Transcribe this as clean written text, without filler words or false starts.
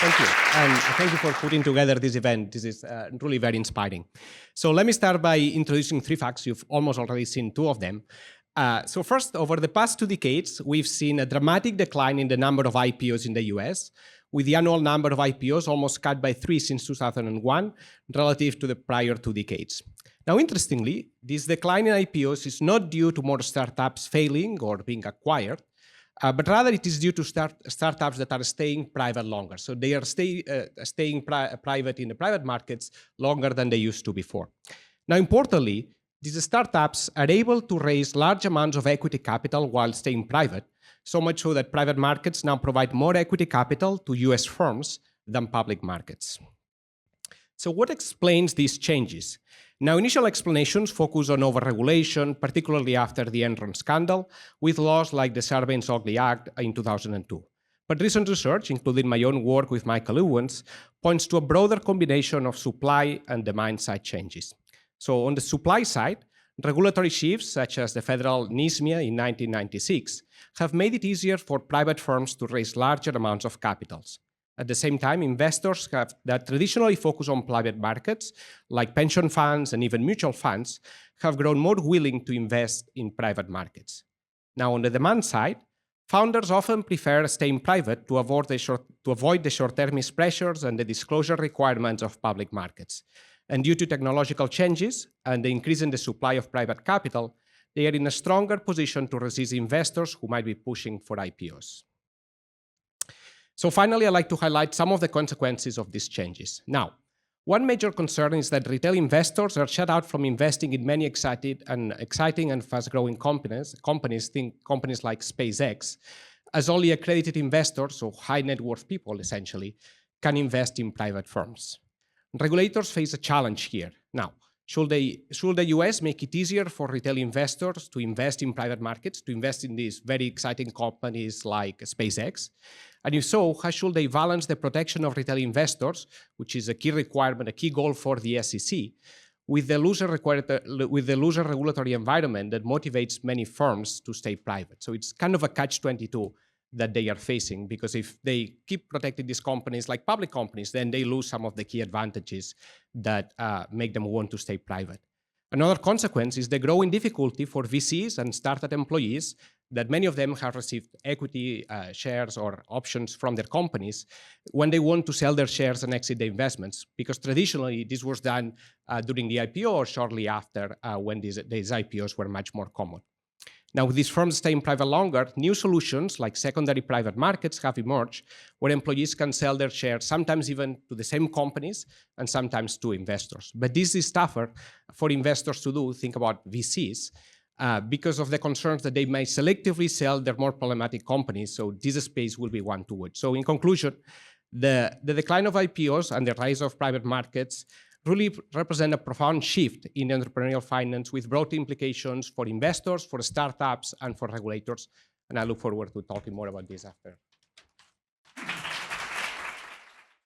Thank you. And thank you for putting together this event. This is really very inspiring. So let me start by introducing 3 facts. You've almost already seen 2 of them. So first, over the past 2 decades, we've seen a dramatic decline in the number of IPOs in the US, with the annual number of IPOs almost cut by 3 since 2001, relative to the prior 2 decades. Now, interestingly, this decline in IPOs is not due to more startups failing or being acquired, but rather it is due to startups that are staying private longer. So they are staying private in the private markets longer than they used to before. Now, importantly, these startups are able to raise large amounts of equity capital while staying private, so much so that private markets now provide more equity capital to US firms than public markets. So what explains these changes? Now, initial explanations focus on overregulation, particularly after the Enron scandal, with laws like the Sarbanes-Oxley Act in 2002. But recent research, including my own work with Michael Owens, points to a broader combination of supply and demand-side changes. So on the supply side, regulatory shifts, such as the federal NISMIA in 1996, have made it easier for private firms to raise larger amounts of capitals. At the same time, investors that traditionally focus on private markets, like pension funds and even mutual funds, have grown more willing to invest in private markets. Now, on the demand side, founders often prefer staying private to avoid the short-termist pressures and the disclosure requirements of public markets. And due to technological changes and the increase in the supply of private capital, they are in a stronger position to resist investors who might be pushing for IPOs. So finally, I'd like to highlight some of the consequences of these changes. Now, one major concern is that retail investors are shut out from investing in many exciting and fast-growing companies like SpaceX, as only accredited investors, so high net worth people essentially, can invest in private firms. Regulators face a challenge here. Now, should the US make it easier for retail investors to invest in private markets, to invest in these very exciting companies like SpaceX? And if so, how should they balance the protection of retail investors, which is a key requirement, a key goal for the SEC, with the looser regulatory environment that motivates many firms to stay private? So it's kind of a catch-22 that they are facing, because if they keep protecting these companies like public companies, then they lose some of the key advantages that make them want to stay private. Another consequence is the growing difficulty for VCs and startup employees, that many of them have received equity shares or options from their companies, when they want to sell their shares and exit the investments, because traditionally this was done during the IPO or shortly after, when these IPOs were much more common. Now, with these firms staying private longer, new solutions like secondary private markets have emerged, where employees can sell their shares, sometimes even to the same companies and sometimes to investors. But this is tougher for investors to do. Think about VCs, because of the concerns that they may selectively sell their more problematic companies. So this space will be one to watch. So in conclusion, the decline of IPOs and the rise of private markets really represent a profound shift in entrepreneurial finance, with broad implications for investors, for startups, and for regulators. And I look forward to talking more about this after